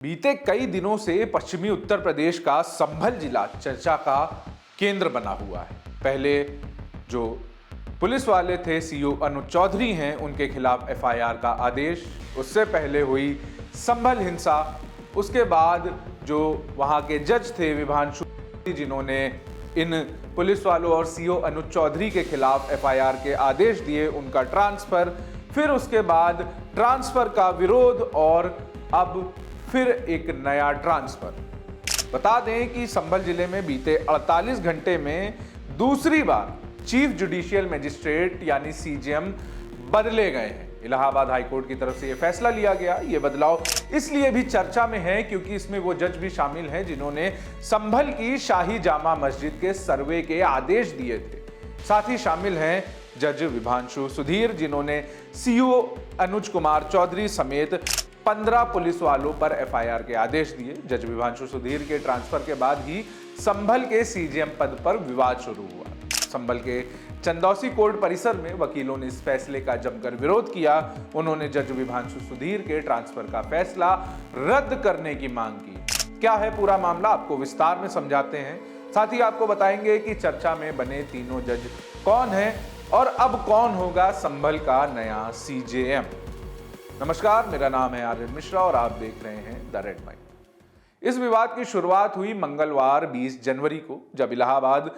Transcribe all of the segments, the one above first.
बीते कई दिनों से पश्चिमी उत्तर प्रदेश का संभल जिला चर्चा का केंद्र बना हुआ है। पहले जो पुलिस वाले थे सीओ अनुज चौधरी हैं, उनके खिलाफ एफआईआर का आदेश, उससे पहले हुई संभल हिंसा, उसके बाद जो वहां के जज थे विभांशु, जिन्होंने इन पुलिस वालों और सीओ अनुज चौधरी के खिलाफ एफआईआर के आदेश दिए, उनका ट्रांसफर, फिर उसके बाद ट्रांसफर का विरोध और अब फिर एक नया ट्रांसफर। बता दें कि संभल जिले में बीते 48 घंटे में दूसरी बार चीफ जुडिशियल मजिस्ट्रेट यानी सीजेएम बदले गए हैं। इलाहाबाद हाईकोर्ट की तरफ से यह फैसला लिया गया। यह बदलाव इसलिए भी चर्चा में है क्योंकि इसमें वो जज भी शामिल हैं जिन्होंने संभल की शाही जामा मस्जिद के सर्वे के आदेश दिए थे। साथ ही शामिल हैं जज विभांशु सुधीर, जिन्होंने सीओ अनुज कुमार चौधरी समेत 15 पुलिस वालों पर एफआईआर के आदेश दिए। जज विभांशु सुधीर के ट्रांसफर के बाद ही संभल के सीजेएम पद पर विवाद शुरू हुआ। संभल के चंदौसी कोर्ट परिसर में वकीलों ने इस फैसले का जमकर विरोध किया। उन्होंने जज विभांशु सुधीर के ट्रांसफर का फैसला रद्द करने की मांग की। क्या है पूरा मामला, आपको विस्तार में समझाते हैं। साथ ही आपको बताएंगे कि चर्चा में बने तीनों जज कौन हैं और अब कौन होगा संभल का नया सीजेएम। नमस्कार, मेरा नाम है आर्यन मिश्रा और आप देख रहे हैं द रेड माइंड। इस विवाद की शुरुआत हुई मंगलवार 20 जनवरी को, जब इलाहाबाद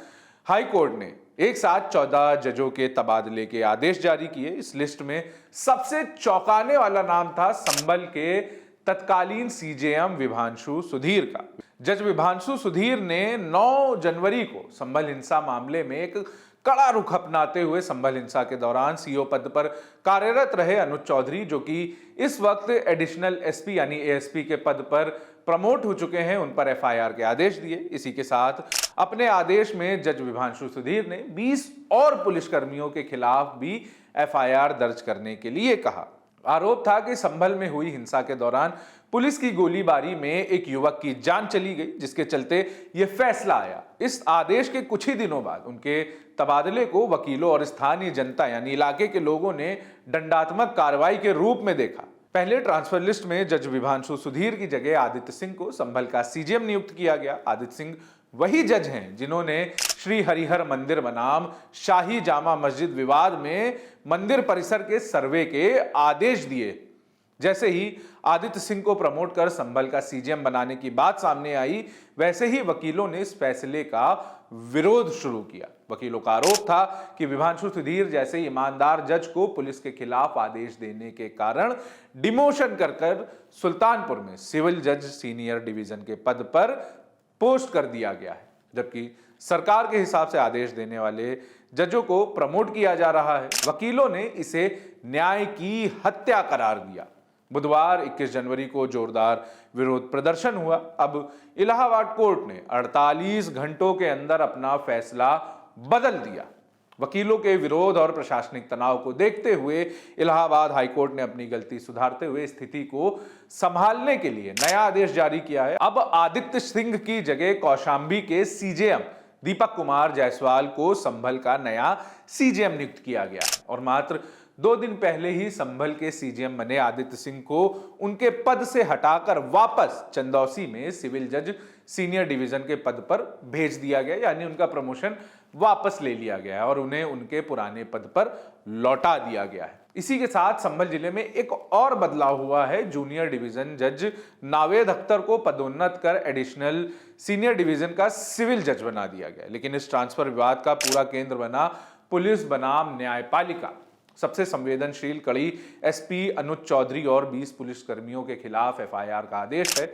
हाई कोर्ट ने एक साथ 14 जजों के तबादले के आदेश जारी किए। इस लिस्ट में सबसे चौंकाने वाला नाम था संभल के तत्कालीन सीजेएम विभांशु सुधीर का। जज विभांशु सुधीर ने 9 जनवरी को संभल हिंसा मामले में एक कड़ा रुख अपनाते हुए संभल हिंसा के दौरान सीओ पद पर कार्यरत रहे अनुज चौधरी, जो कि इस वक्त एडिशनल एसपी यानी एएसपी के पद पर प्रमोट हो चुके हैं, उन पर एफआईआर के आदेश दिए। इसी के साथ अपने आदेश में जज विभांशु सुधीर ने 20 और पुलिसकर्मियों के खिलाफ भी एफआईआर दर्ज करने के लिए कहा। आरोप था कि संभल में हुई हिंसा के दौरान पुलिस की गोलीबारी में एक युवक की जान चली गई, जिसके चलते यह फैसला आया। इस आदेश के कुछ ही दिनों बाद उनके तबादले को वकीलों और स्थानीय जनता यानी इलाके के लोगों ने दंडात्मक कार्रवाई के रूप में देखा। पहले ट्रांसफर लिस्ट में जज विभांशु सुधीर की जगह आदित्य सिंह को संभल का सीजेएम नियुक्त किया गया। आदित्य सिंह वही जज हैं जिन्होंने श्री हरिहर मंदिर बनाम शाही जामा मस्जिद विवाद में मंदिर परिसर के सर्वे के आदेश दिए। जैसे ही आदित्य सिंह को प्रमोट कर संभल का सीजेएम बनाने की बात सामने आई, वैसे ही वकीलों ने इस फैसले का विरोध शुरू किया। वकीलों का आरोप था कि विभांशु सुधीर जैसे ईमानदार जज को पुलिस के खिलाफ आदेश देने के कारण डिमोशन कर सुल्तानपुर में सिविल जज सीनियर डिवीजन के पद पर पोस्ट कर दिया गया है, जबकि सरकार के हिसाब से आदेश देने वाले जजों को प्रमोट किया जा रहा है। वकीलों ने इसे न्याय की हत्या करार दिया। बुधवार 21 जनवरी को जोरदार विरोध प्रदर्शन हुआ। अब इलाहाबाद कोर्ट ने 48 घंटों के अंदर अपना फैसला बदल दिया। वकीलों के विरोध और प्रशासनिक तनाव को देखते हुए इलाहाबाद हाईकोर्ट ने अपनी गलती सुधारते हुए स्थिति को संभालने के लिए नया आदेश जारी किया है। अब आदित्य सिंह की जगह कौशांबी के सीजेएम दीपक कुमार जायसवाल को संभल का नया सीजेएम नियुक्त किया गया और मात्र 2 दिन पहले ही संभल के सीजेएम बने आदित्य सिंह को उनके पद से हटाकर वापस चंदौसी में सिविल जज सीनियर डिवीजन के पद पर भेज दिया गया, यानी उनका प्रमोशन वापस ले लिया गया है और उन्हें उनके पुराने पद पर लौटा दिया गया है। इसी के साथ संभल जिले में एक और बदलाव हुआ है। जूनियर डिवीजन जज नावेद अख्तर को पदोन्नत कर एडिशनल सीनियर डिवीजन का सिविल जज बना दिया गया। लेकिन इस ट्रांसफर विवाद का पूरा केंद्र बना पुलिस बनाम न्यायपालिका। सबसे संवेदनशील कड़ी एसपी अनुज चौधरी और 20 पुलिसकर्मियों के खिलाफ एफआईआर का आदेश है।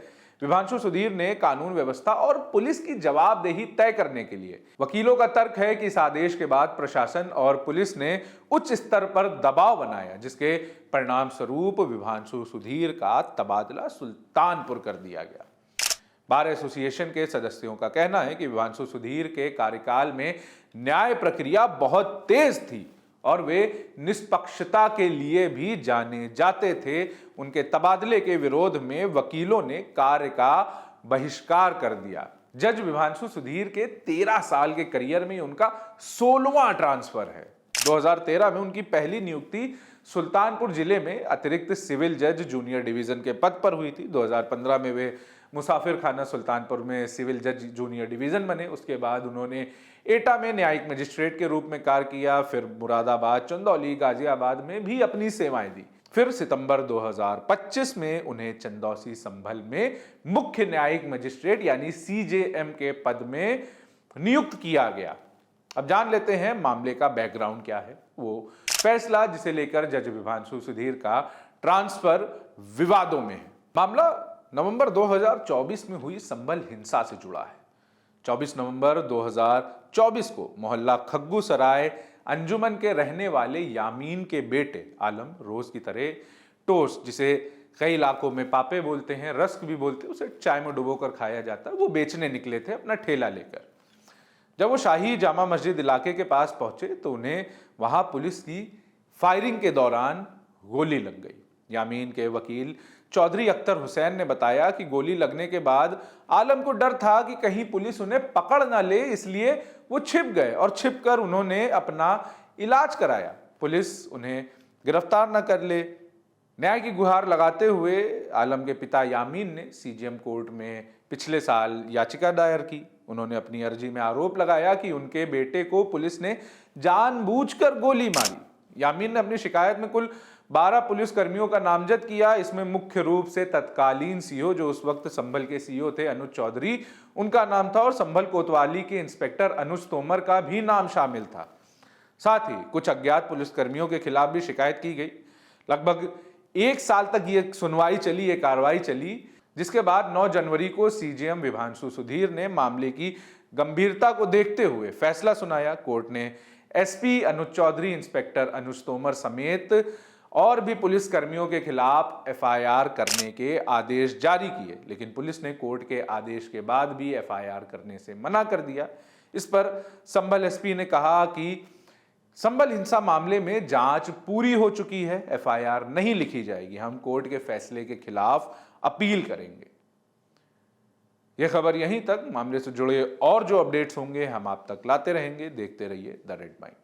विभांशु सुधीर ने कानून व्यवस्था और पुलिस की जवाबदेही तय करने के लिए, वकीलों का तर्क है कि इस आदेश के बाद प्रशासन और पुलिस ने उच्च स्तर पर दबाव बनाया, जिसके परिणाम स्वरूप विभांशु सुधीर का तबादला सुल्तानपुर कर दिया गया। बार एसोसिएशन के सदस्यों का कहना है कि विभांशु सुधीर के कार्यकाल में न्याय प्रक्रिया बहुत तेज थी और वे निष्पक्षता के लिए भी जाने जाते थे। उनके तबादले के विरोध में वकीलों ने कार्य का बहिष्कार कर दिया। जज विभांशु सुधीर के 13 साल के करियर में उनका 16वां ट्रांसफर है। 2013 में उनकी पहली नियुक्ति सुल्तानपुर जिले में अतिरिक्त सिविल जज जूनियर डिवीजन के पद पर हुई थी। 2015 में वे मुसाफिर खाना सुल्तानपुर में सिविल जज जूनियर डिवीजन बने। उसके बाद उन्होंने एटा में न्यायिक मजिस्ट्रेट के रूप में कार्य किया। फिर मुरादाबाद, चंदौली, गाजियाबाद में भी अपनी सेवाएं दी। फिर सितंबर 2025 में उन्हें चंदौसी संभल में मुख्य न्यायिक मजिस्ट्रेट यानी सीजेएम के पद में नियुक्त किया गया। अब जान लेते हैं मामले का बैकग्राउंड क्या है। वो फैसला जिसे लेकर जज विभांशु सुधीर का ट्रांसफर विवादों में है। मामला नवंबर 2024 में हुई संभल हिंसा से जुड़ा है। 24 नवंबर 2024 को मोहल्ला खग्गू सराय अंजुमन के रहने वाले यामीन के बेटे आलम, रोज की तरह टोस्ट, जिसे कई इलाकों में पापे बोलते हैं, रस्क भी बोलते हैं, उसे चाय में डुबोकर खाया जाता है, वो बेचने निकले थे अपना ठेला लेकर। जब वो शाही जामा मस्जिद इलाके के पास पहुंचे तो उन्हें वहां पुलिस की फायरिंग के दौरान गोली लग गई। यामीन के वकील चौधरी अख्तर हुसैन ने बताया कि गोली लगने के बाद आलम को डर था कि कहीं पुलिस उन्हें पकड़ ना ले, इसलिए वो छिप गए और छिपकर उन्होंने अपना इलाज कराया। पुलिस उन्हें गिरफ्तार न कर ले। न्याय की गुहार लगाते हुए आलम के पिता यामीन ने सीजेएम कोर्ट में पिछले साल याचिका दायर की। उन्होंने अपनी अर्जी में आरोप लगाया कि उनके बेटे को पुलिस ने जानबूझकर गोली मारी। यामीन ने अपनी शिकायत में कुल 12 पुलिस कर्मियों का नामजद किया। इसमें मुख्य रूप से तत्कालीन सीओ, जो उस वक्त संभल के सीओ थे, अनुज चौधरी, उनका नाम था और संभल कोतवाली के इंस्पेक्टर अनुज तोमर का भी नाम शामिल था। साथ ही कुछ अज्ञात पुलिस कर्मियों के खिलाफ भी शिकायत की गई। लगभग 1 साल तक ये सुनवाई चली, ये कार्रवाई चली, जिसके बाद 9 जनवरी को सीजेएम विभांशु सुधीर ने मामले की गंभीरता को देखते हुए फैसला सुनाया। कोर्ट ने एसपी अनुज चौधरी, इंस्पेक्टर अनुज तोमर समेत और भी पुलिस कर्मियों के खिलाफ एफआईआर करने के आदेश जारी किए, लेकिन पुलिस ने कोर्ट के आदेश के बाद भी एफआईआर करने से मना कर दिया। इस पर संभल एसपी ने कहा कि संभल हिंसा मामले में जांच पूरी हो चुकी है, एफआईआर नहीं लिखी जाएगी, हम कोर्ट के फैसले के खिलाफ अपील करेंगे। यह खबर यहीं तक। मामले से जुड़े और जो अपडेट्स होंगे हम आप तक लाते रहेंगे। देखते रहिए द रेड माइक।